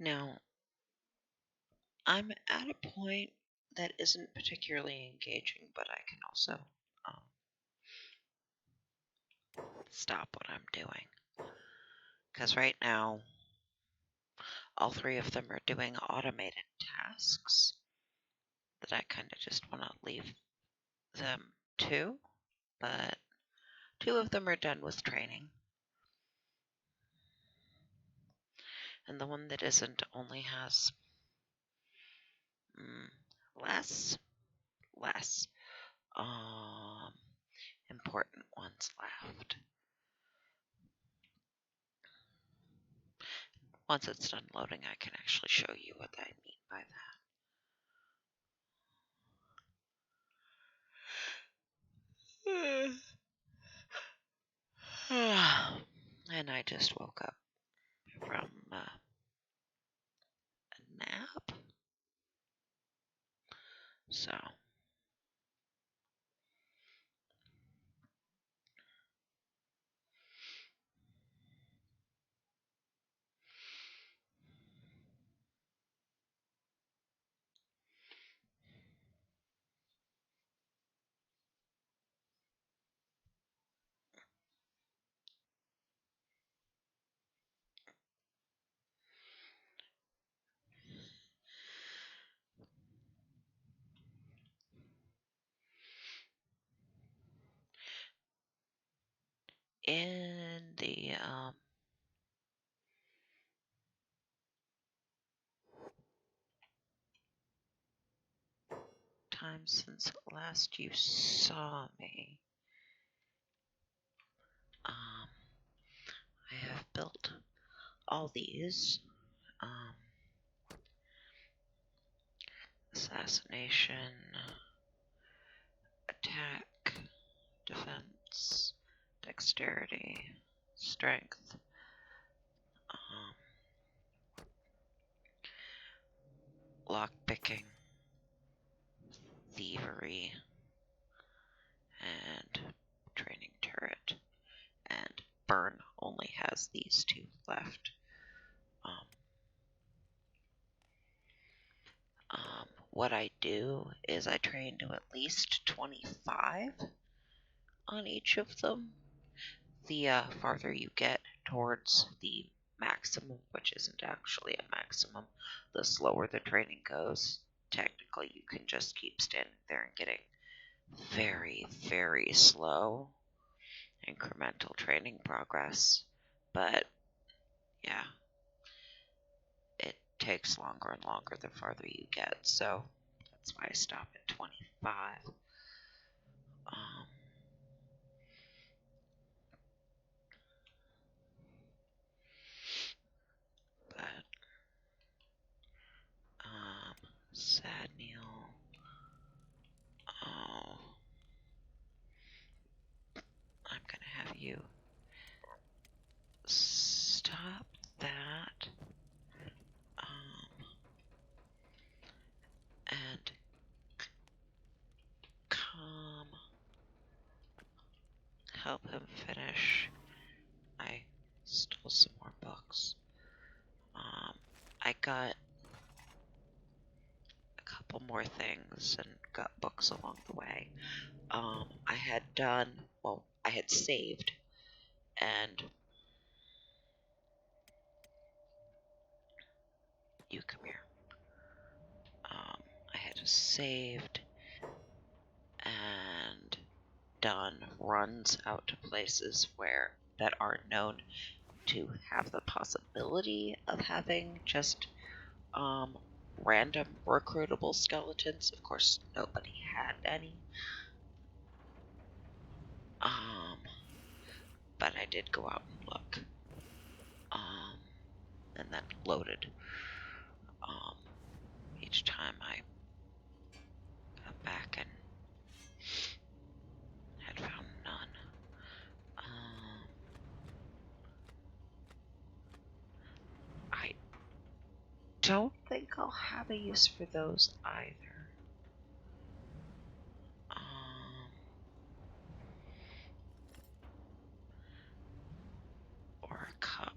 Now, I'm at a point that isn't particularly engaging, but I can also stop what I'm doing. Because right now, all three of them are doing automated tasks that I kind of just want to leave them to. But two of them are done with training. And the one that isn't only has less important ones left. Once it's done loading, I can actually show you what I mean by that. And I just woke up from a nap. So, in the time since last you saw me, I have built all these. Assassination, attack, defense, dexterity, strength, lockpicking, thievery, and training turret. And burn only has these two left. What I do is I train to at least 25 on each of them. The farther you get towards the maximum, which isn't actually a maximum, the slower the training goes. Technically, you can just keep standing there and getting very, very slow incremental training progress. But, yeah, it takes longer and longer the farther you get, so that's why I stop at 25. Sad Neil. Oh. I'm gonna have you stop that. And come help him finish. I stole some more books. I got a couple more things and got books along the way. I had saved, and you come here. I had saved and done runs out to places that are known to have the possibility of having just random recruitable skeletons. Of course, nobody had any. But I did go out and look. And then loaded. Each time I got back and had found none. I don't think I'll have a use for those either. Or a cup.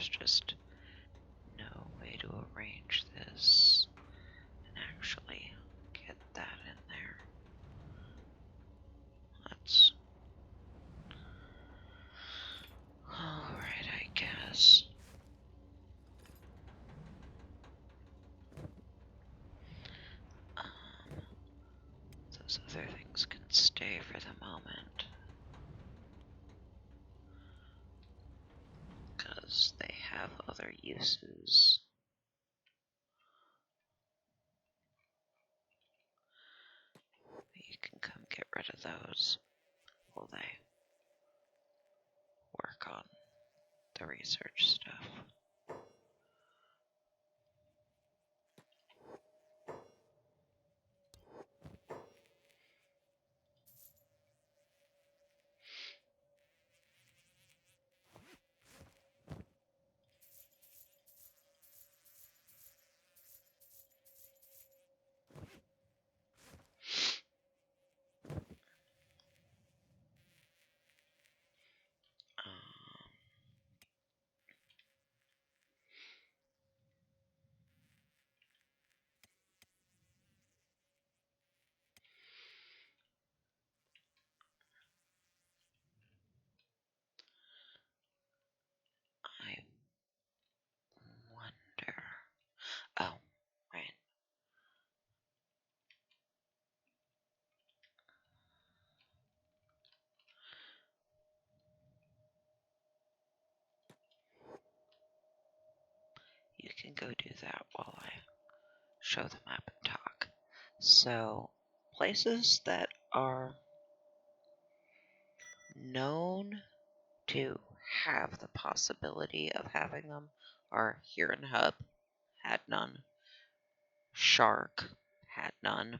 there's just no way to arrange this and actually get that in there. Let's... Alright, I guess. Those other things can stay for the moment, because they have other uses. You can come get rid of those while they work on the research stuff. I wonder... Oh, right. You can go do that while I show the map and talk. So, places that are known to have the possibility of having them are here in Hub, had none. Shark, had none.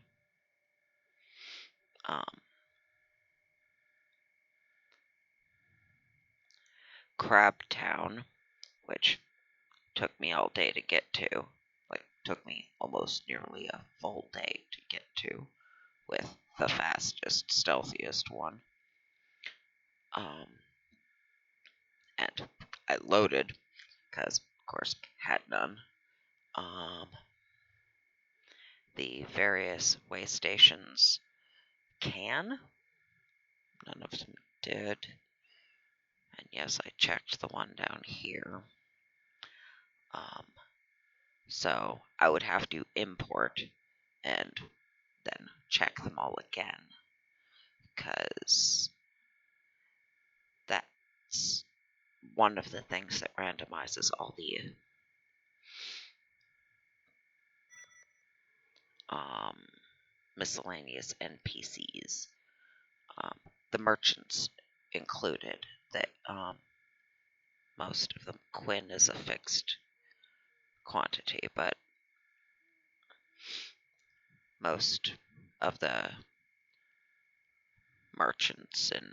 Crabtown, which took me all day to get to. Like, took me almost nearly a full day to get to with the fastest, stealthiest one. And I loaded, because, of course, had none. The various way stations can. None of them did. And yes, I checked the one down here. So I would have to import and then check them all again, because that's one of the things that randomizes all the miscellaneous NPCs, the merchants included. That most of them, Quinn is a fixed quantity, but most of the merchants in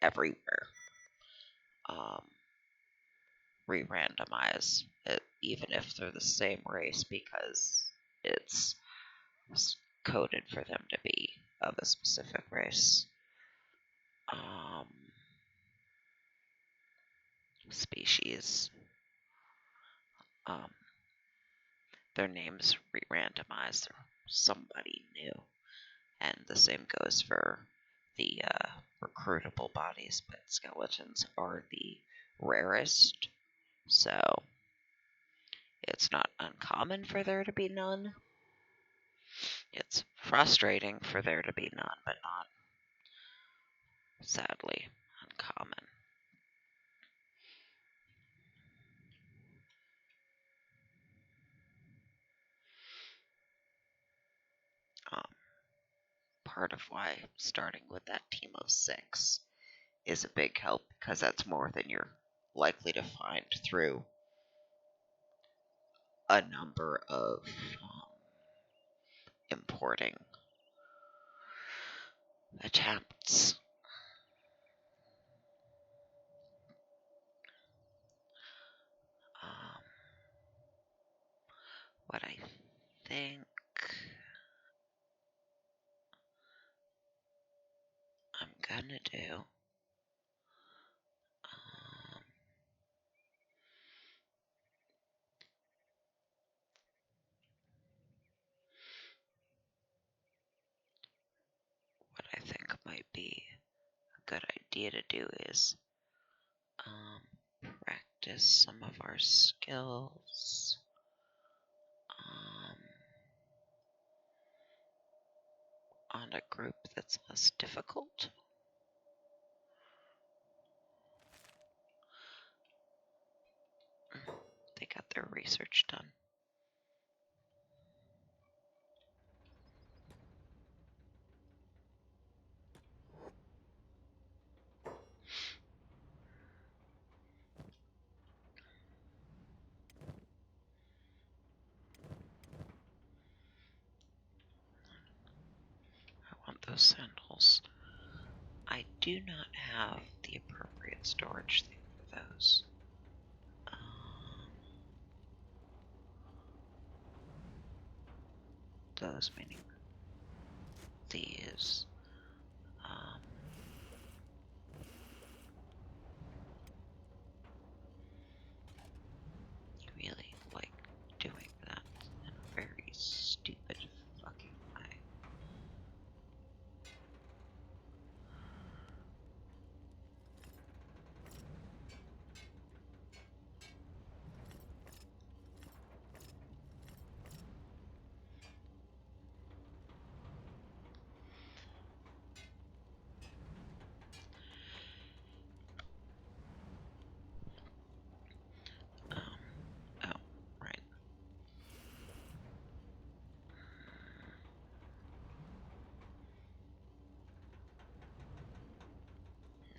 everywhere re-randomize it, even if they're the same race, because it's coded for them to be of a specific race. Species. Their names re-randomized. Somebody new. And the same goes for the recruitable bodies, but skeletons are the rarest, so it's not uncommon for there to be none. It's frustrating for there to be none, but not, sadly, uncommon. Part of why starting with that team of 6 is a big help, because that's more than you're likely to find through a number of importing attempts. What I think I'm gonna do good idea to do is practice some of our skills. On a group that's less difficult. They got their research done. I want those sandals. I do not have the appropriate storage thing for those. Those meaning these. Really like doing that in a very stupid fucking way. Oh, right.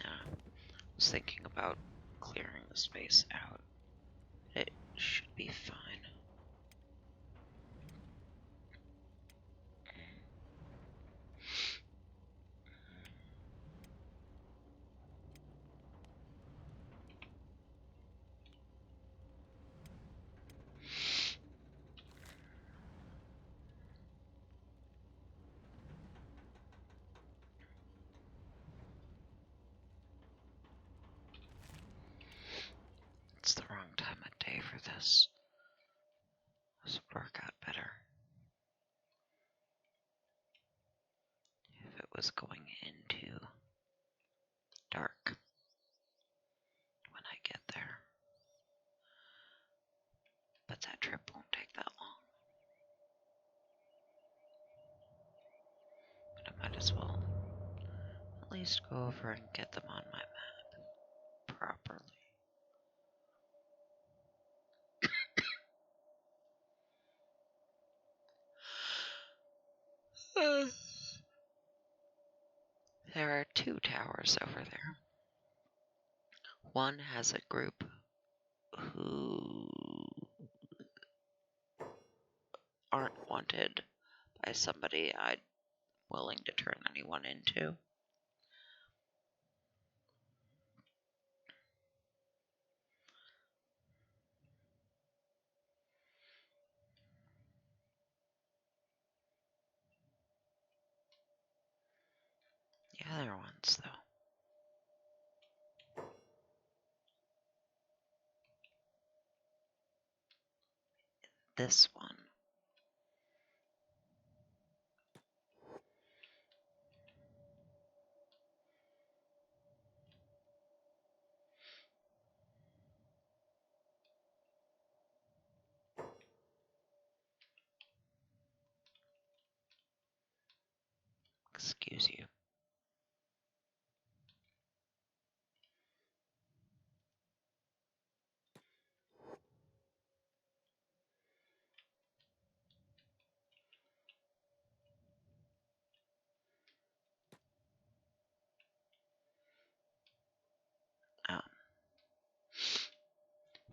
Nah, I was thinking about clearing the space out. It should be fine. It's the wrong time of day for this. This would work out better if it was going into dark when I get there. But that trip won't take that long. But I might as well at least go over and get them on my map properly. There are 2 towers over there. One has a group who aren't wanted by somebody I'm willing to turn anyone into. The other ones, though. This one. Excuse you.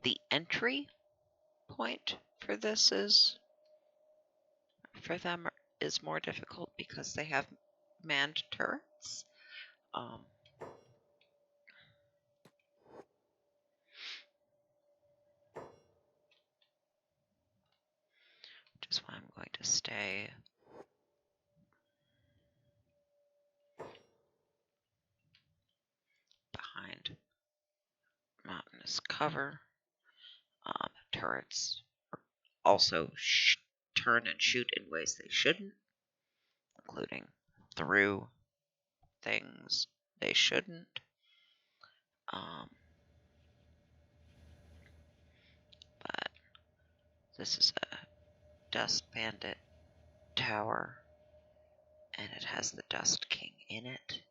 The entry point for this is, for them, is more difficult because they have manned turrets. Which is why I'm going to stay behind mountainous cover. Turrets also turn and shoot in ways they shouldn't, including through things, they shouldn't. But this is a Dust Bandit tower, and it has the Dust King in it,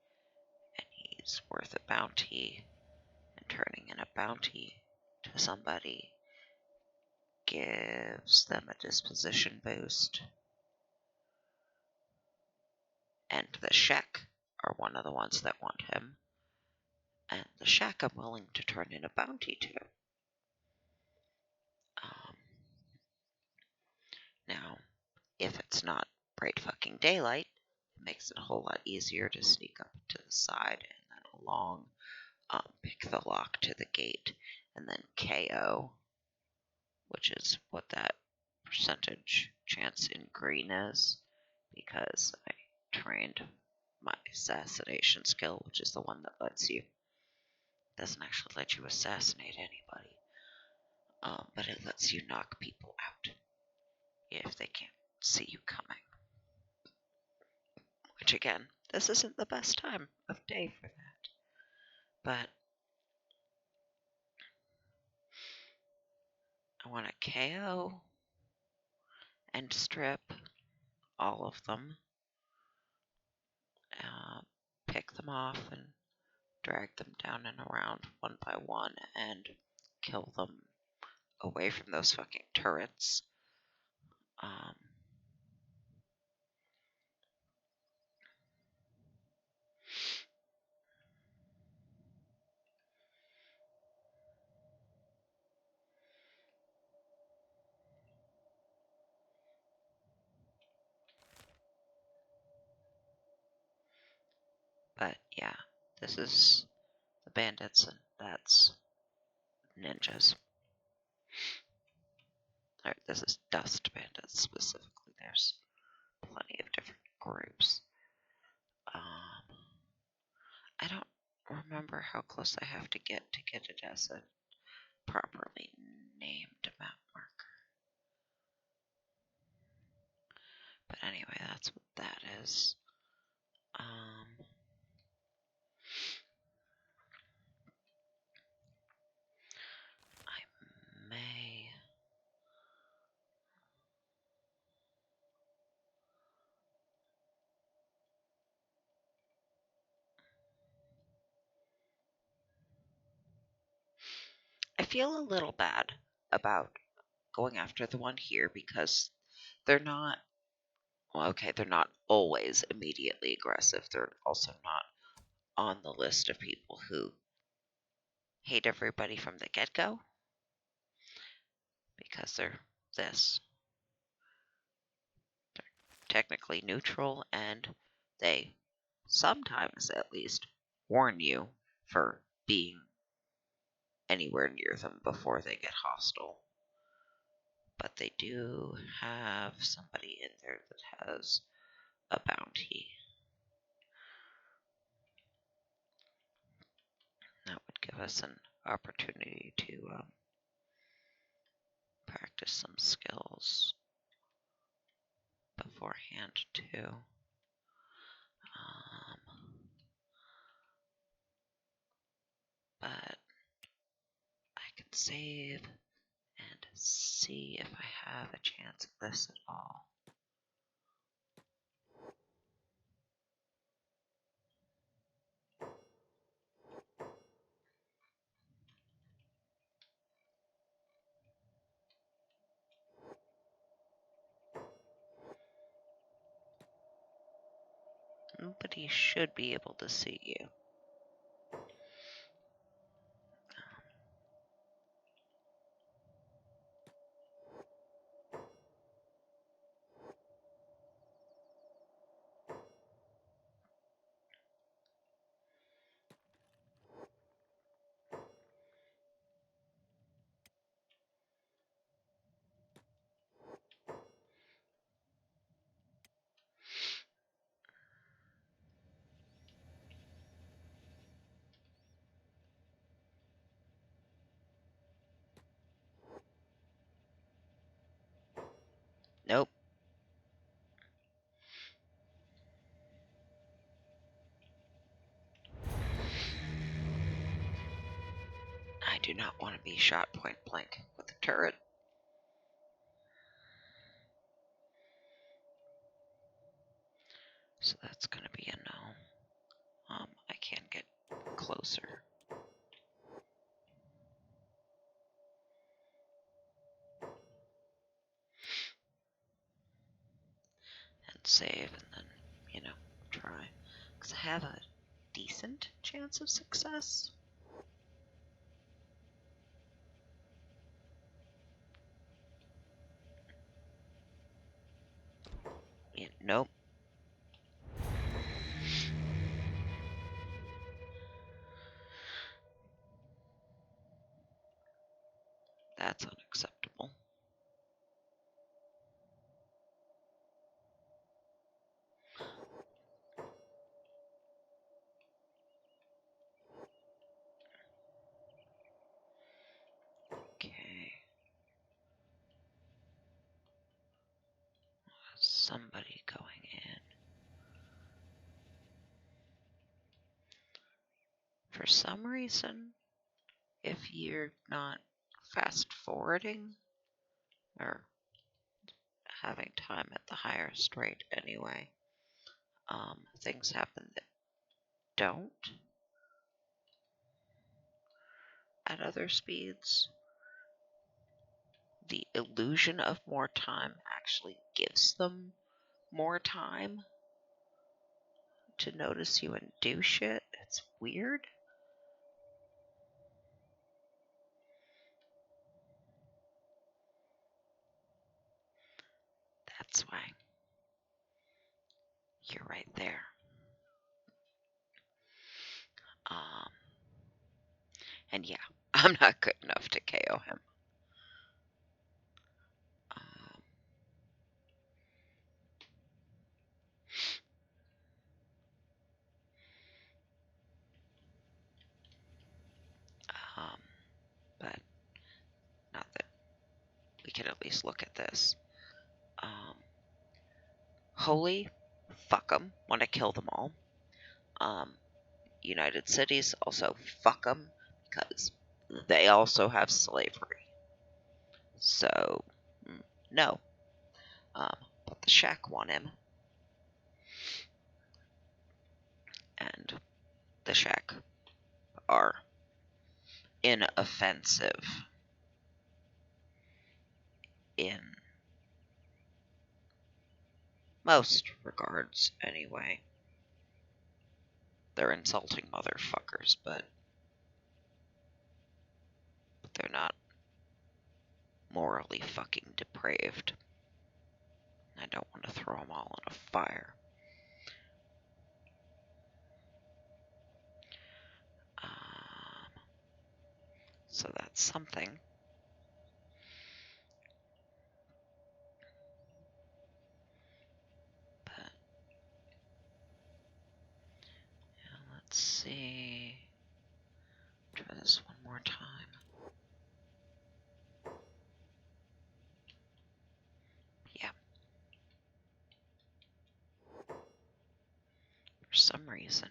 and he's worth a bounty, and turning in a bounty to somebody gives them a disposition boost. And the Shek are one of the ones that want him, and the Shek I'm willing to turn in a bounty to. Now, if it's not bright fucking daylight, it makes it a whole lot easier to sneak up to the side and then along, pick the lock to the gate, and then KO, which is what that percentage chance in green is, because I trained my assassination skill, which is the one that doesn't actually let you assassinate anybody, but it lets you knock people out if they can't see you coming. Which again, this isn't the best time of day for that. But I want to KO and strip all of them, pick them off and drag them down and around one by one and kill them away from those fucking turrets. But yeah, this is the bandits, and that's ninjas. Or this is dust bandits specifically. There's plenty of different groups. I don't remember how close I have to get it as a properly named map marker. But anyway, that's what that is. I may... I feel a little bad about going after the one here because they're not... Well, okay, they're not always immediately aggressive. They're also not on the list of people who hate everybody from the get-go. Because they're this. They're technically neutral, and they sometimes, at least, warn you for being anywhere near them before they get hostile. But they do have somebody in there that has a bounty. That would give us an opportunity to practice some skills beforehand, too. But I can save and see if I have a chance at this at all. Nobody should be able to see you. Nope. do not want to be shot point blank with a turret. So that's going to be a no. I can get closer. And save and then, try. Because I have a decent chance of success. Yeah, nope. That's unacceptable. Okay. Somebody going in. For some reason, if you're not fast forwarding or having time at the highest rate anyway, things happen that don't at other speeds. The illusion of more time actually gives them more time to notice you and do shit. It's weird. That's why you're right there. And yeah, I'm not good enough to KO him. But not that we can at least look at this. Holy, fuck them. Want to kill them all. United Cities, also fuck them because they also have slavery. So, no. But the Shack want him. And the Shack are inoffensive in most regards, anyway. They're insulting motherfuckers, but they're not morally fucking depraved. I don't want to throw them all in a fire. So that's something. But yeah, let's see. Try this one more time. Yeah. For some reason.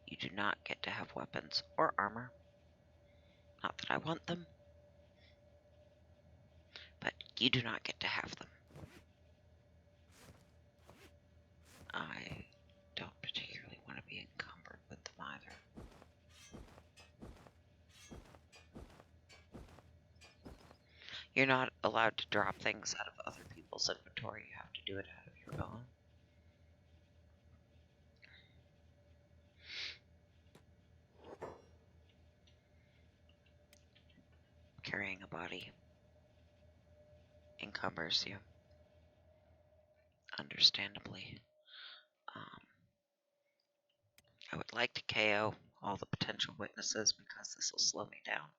You do not get to have weapons or armor. Not that I want them, but you do not get to have them. I don't particularly want to be encumbered with them either. You're not allowed to drop things out of other people's inventory. You have to do it out of your own. Carrying a body encumbers you. Understandably. I would like to KO all the potential witnesses because this will slow me down.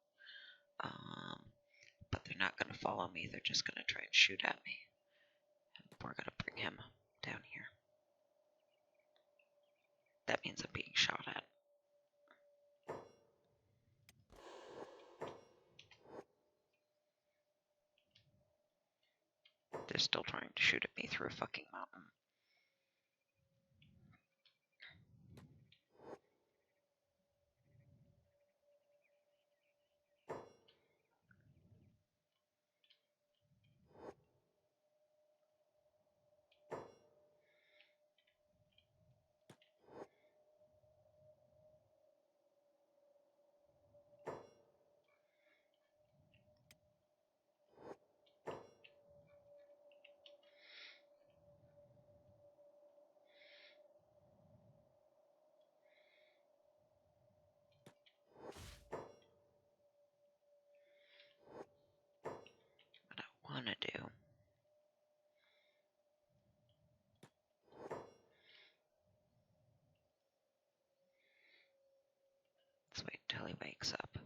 But they're not not going to follow me. They're just going to try and shoot at me. And we're going to bring him down here. That means I'm being shot at. They're still trying to shoot at me through a fucking mountain. What I want to do is wait till he wakes up.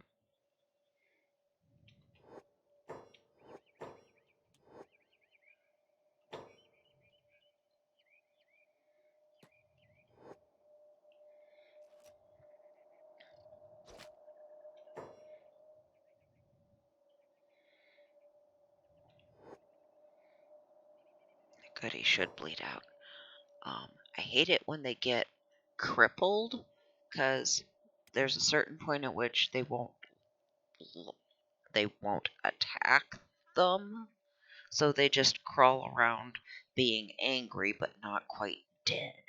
Good, he should bleed out. I hate it when they get crippled, because there's a certain point at which they won't attack them, so they just crawl around being angry but not quite dead.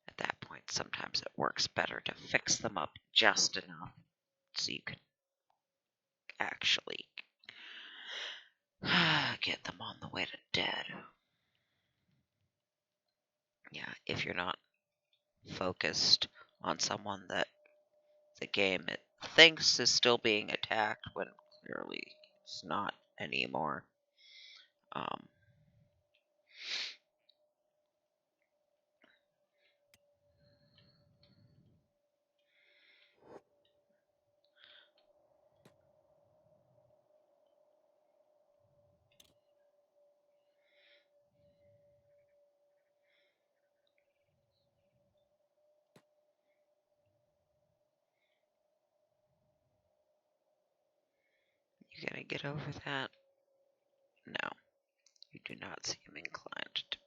At that point, sometimes it works better to fix them up just enough so you can actually get them on the way to dead. Yeah, if you're not focused on someone that the game it thinks is still being attacked when clearly it's not anymore. You gonna get over that? No, you do not seem inclined to.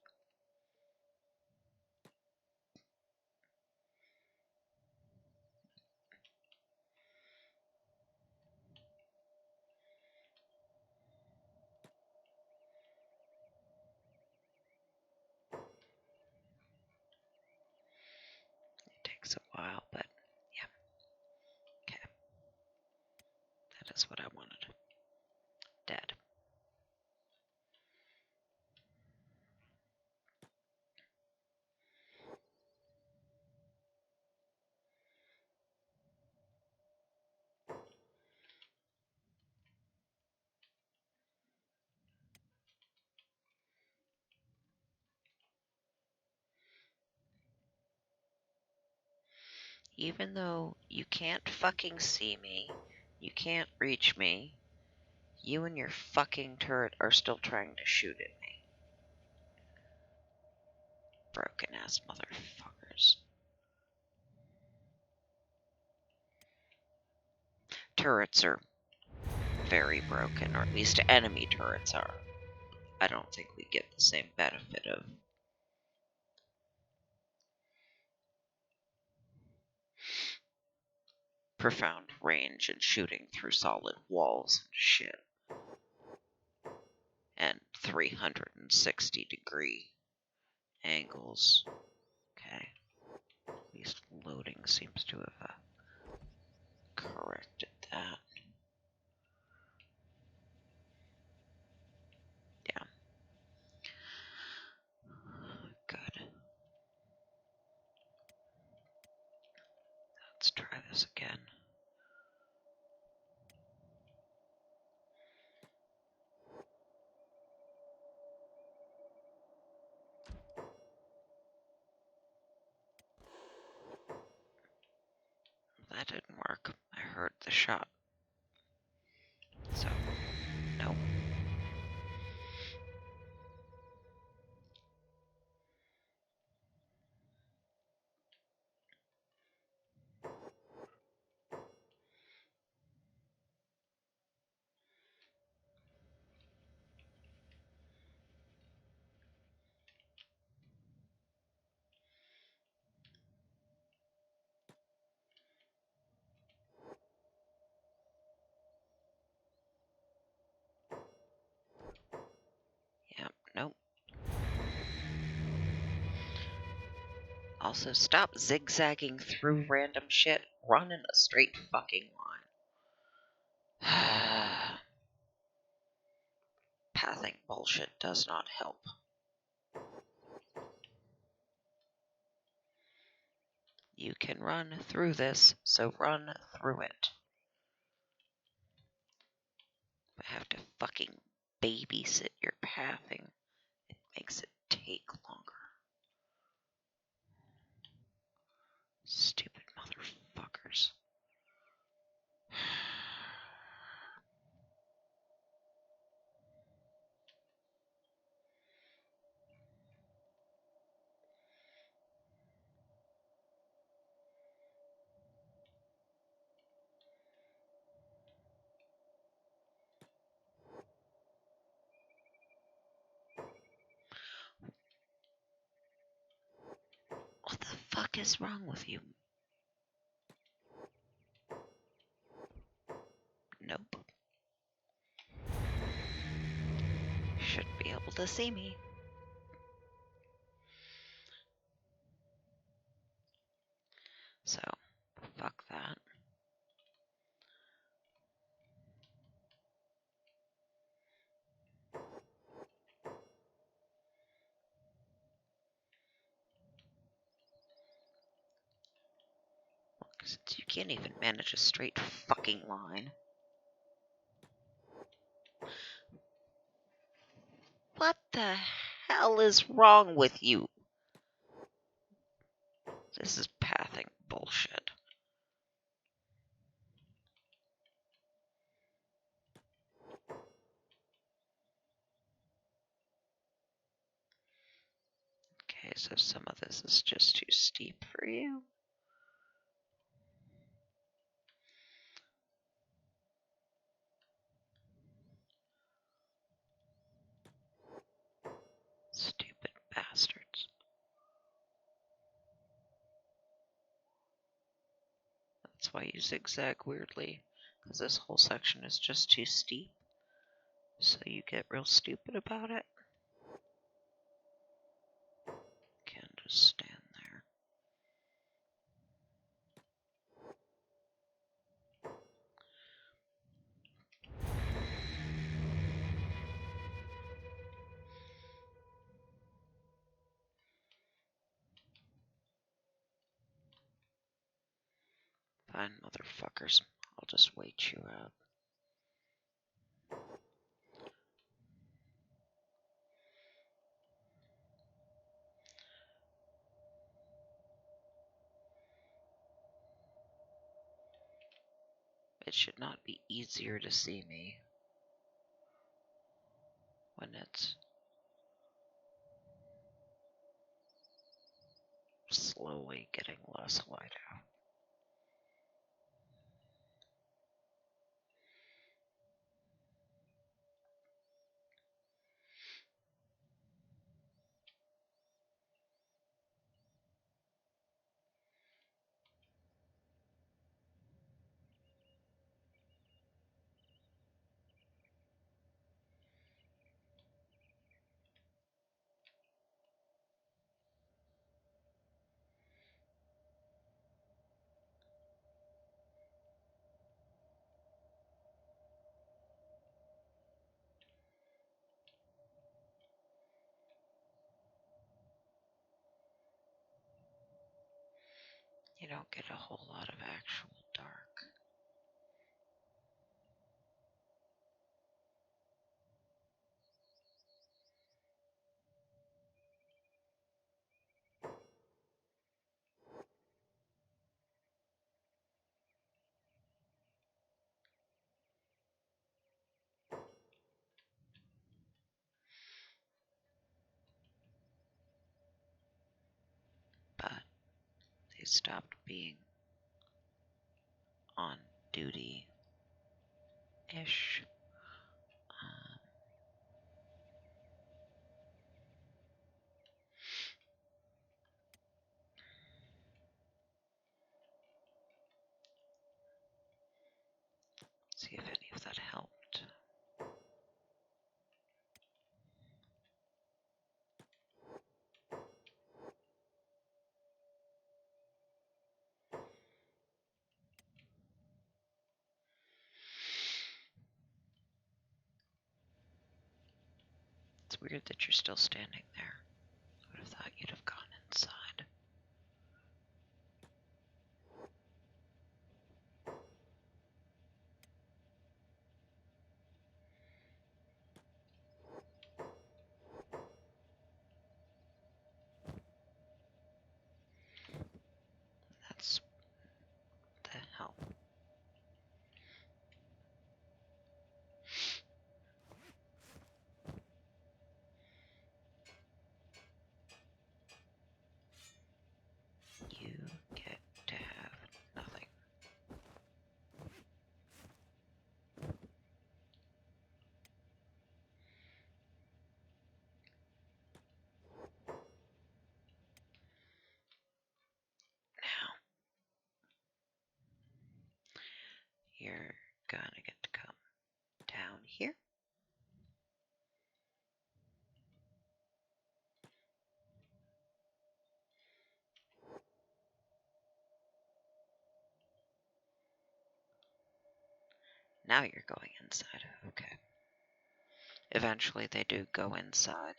It takes a while, but yeah. Okay. That is what I wanted. Dead. Even though you can't fucking see me, you can't reach me, you and your fucking turret are still trying to shoot at me. Broken ass motherfuckers. Turrets are very broken, or at least enemy turrets are. I don't think we get the same benefit of profound range and shooting through solid walls and shit. And 360-degree angles. Okay. At least loading seems to have corrected that. Yeah. Good. Let's try this again. That didn't work. I heard the shot. Also, stop zigzagging through random shit. Run in a straight fucking line. Pathing bullshit does not help. You can run through this, so run through it. I have to fucking babysit your pathing. It makes it take longer. Stupid motherfuckers. What the fuck is wrong with you? Nope. Should be able to see me. So, fuck that. Since you can't even manage a straight fucking line. What the hell is wrong with you? This is pathing bullshit. Okay, so some of this is just too steep for you. Stupid bastards. That's why you zigzag weirdly, because this whole section is just too steep. So you get real stupid about it. Can just stand there. Fine, motherfuckers. I'll just wait you out. It should not be easier to see me when it's slowly getting less wide out. You don't get a whole lot of actual dark. But they stopped being on duty-ish. See if any of that helped. weird that you're still standing there. I would have thought you'd have gone inside. That's the hell. You get to have nothing. Now, you're gonna get to come down here. Now you're going inside. Okay. Eventually they do go inside.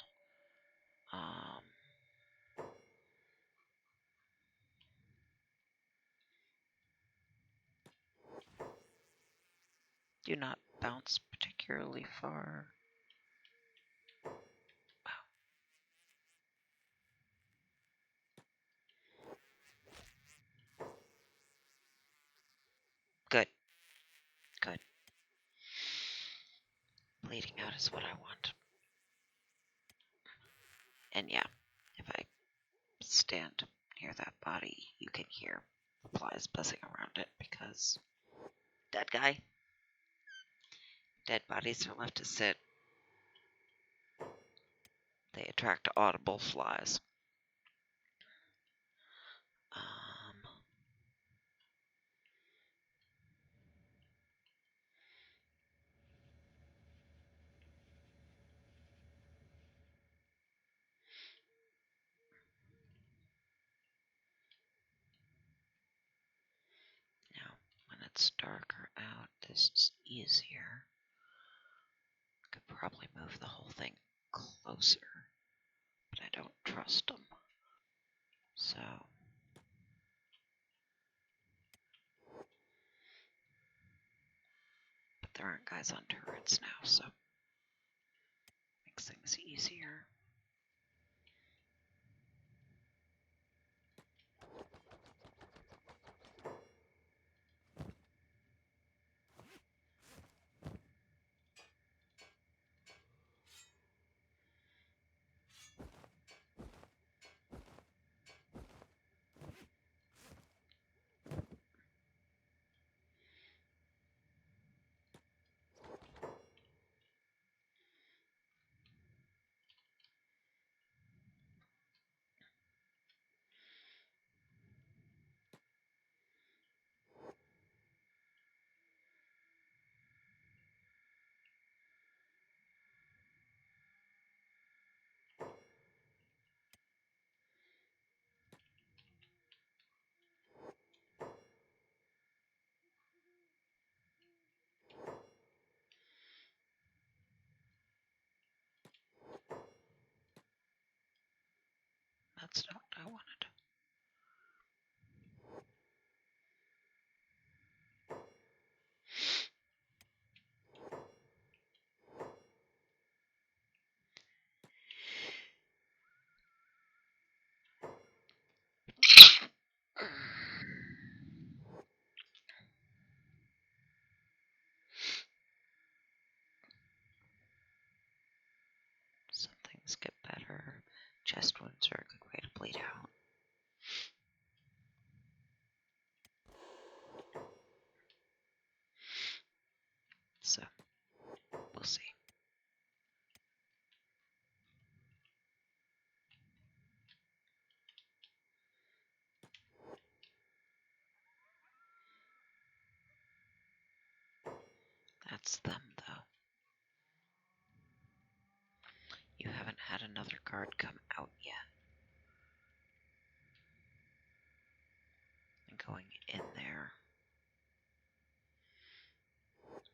Do not bounce particularly far. Wow. Good. Good. Bleeding out is what I want. And yeah, if I stand near that body, you can hear flies buzzing around it because dead guy. Dead bodies are left to sit. They attract audible flies. Now, when it's darker out, this is easier. Could probably move the whole thing closer, but I don't trust them. So, but there aren't guys on turrets now, so makes things easier. That's not what I wanted. Some things get better. Chest wounds are a good way to bleed out. So, we'll see. That's them, though. You haven't had another guard come out yet. And going in there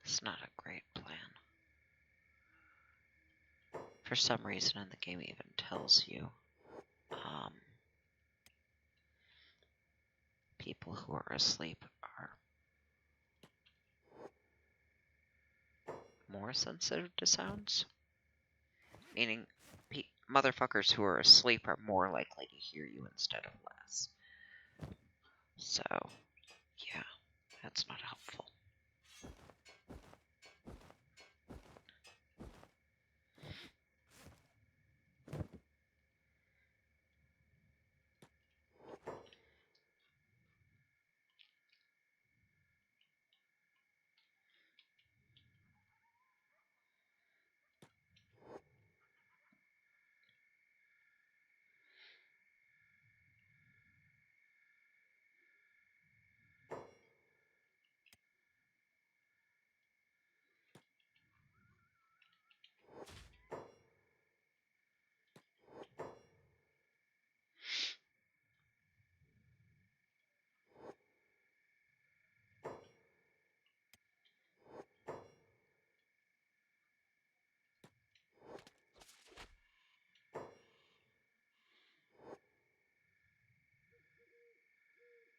is not a great plan. For some reason, and the game even tells you, people who are asleep are more sensitive to sounds. Meaning, motherfuckers who are asleep are more likely to hear you instead of less. So, yeah, that's not helpful.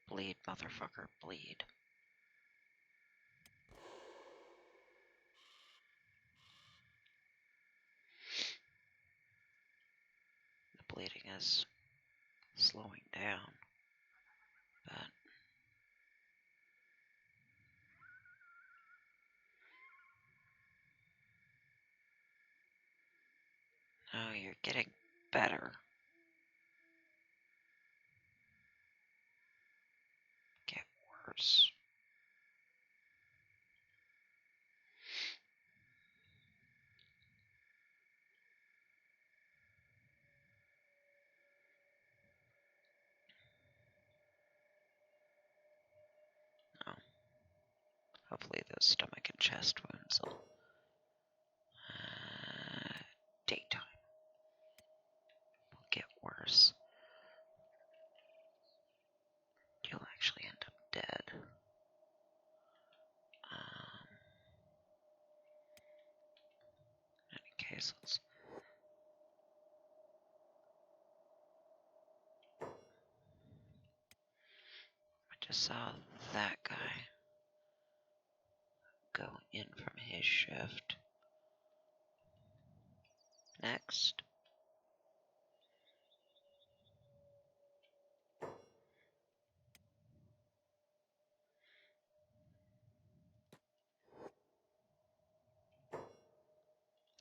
Bleed, motherfucker, bleed. The bleeding is slowing down, but oh, you're getting better. Get worse. Oh. Hopefully those stomach and chest wounds will... daytime will get worse. You'll actually end up dead. In any case, let's... I just saw that guy go in from his shift. Next.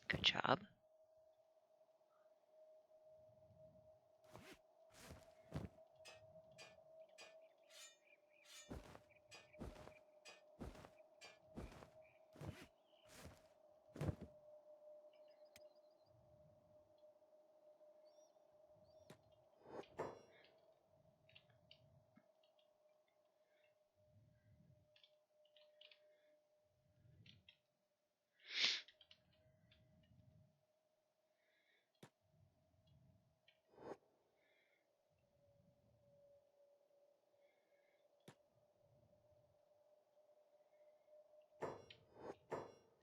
Good job.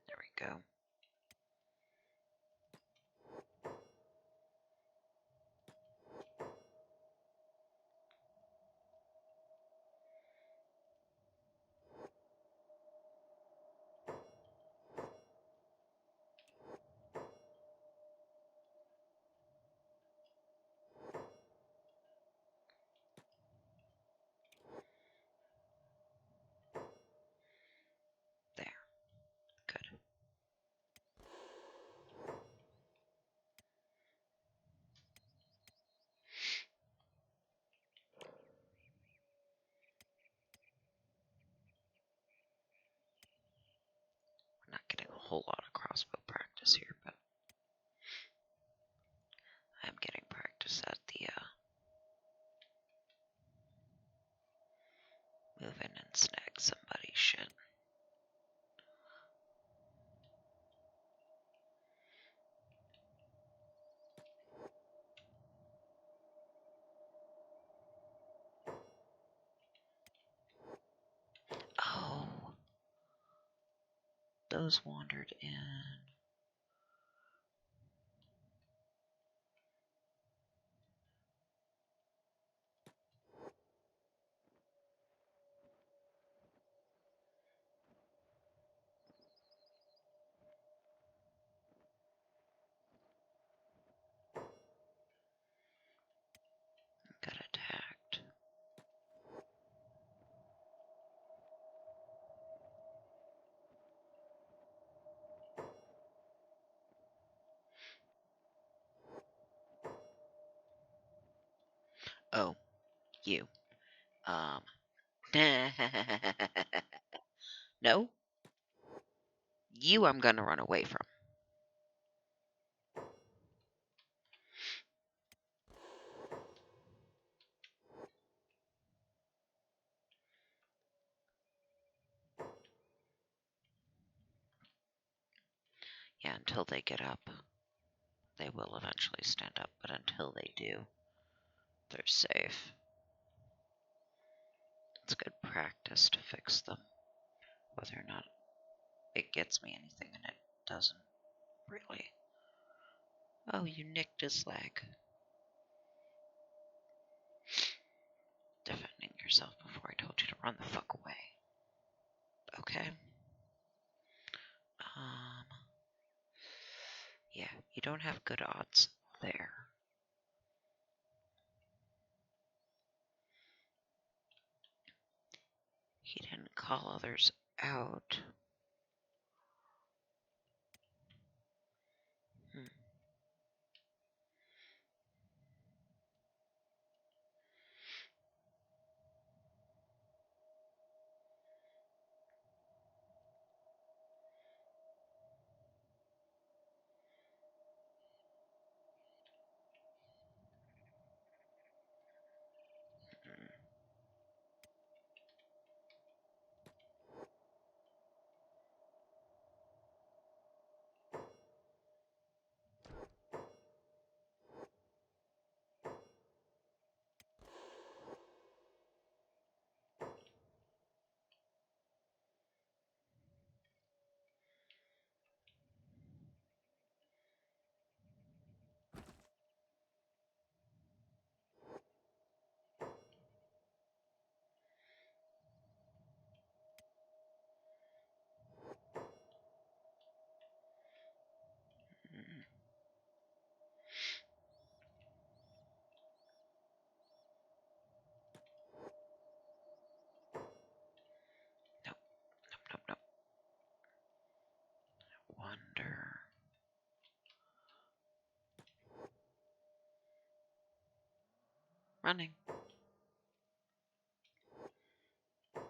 There we go. There. Good. We're not getting a whole lot of crossbow practice here, but I'm getting practice at the move in and snag somebody's shit. Oh. Those wandered in. Oh, you. No, you I'm gonna run away from. Yeah, until they get up. They will eventually stand up, but until they do, they're safe. It's good practice to fix them. Whether or not it gets me anything, and it doesn't really. Oh, you nicked his leg. Defending yourself before I told you to run the fuck away. Okay. Yeah, you don't have good odds there. He didn't call others out. Nope, nope, nope, nope. Wonder. Running.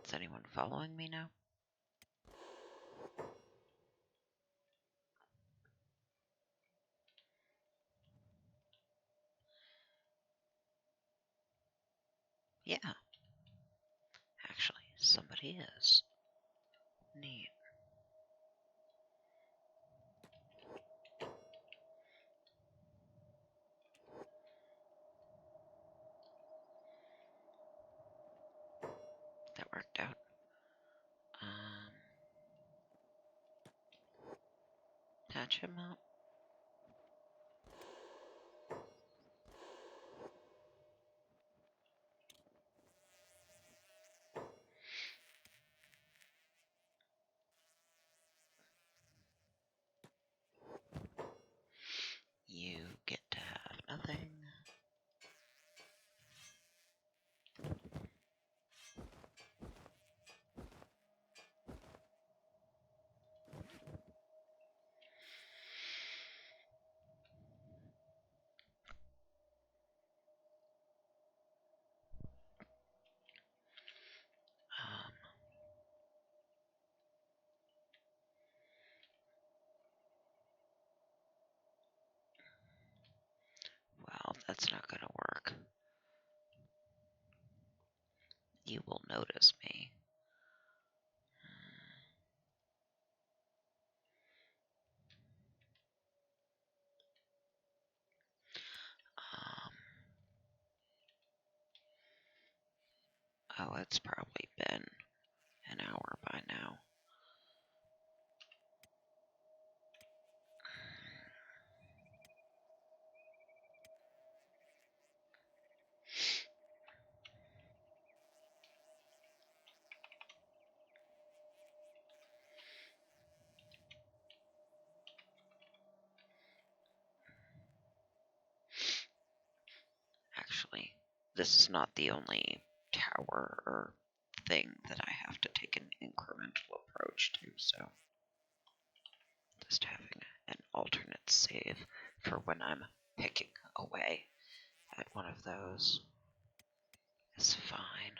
Is anyone following me now? Yeah. Actually, somebody is. Neat. That worked out. Patch him up. You get to have nothing. Well, that's not gonna work. You will notice me. Oh, it's probably been an hour by now. Actually, this is not the only tower or thing that I have to take an incremental approach to, so just having an alternate save for when I'm picking away at one of those. It's fine.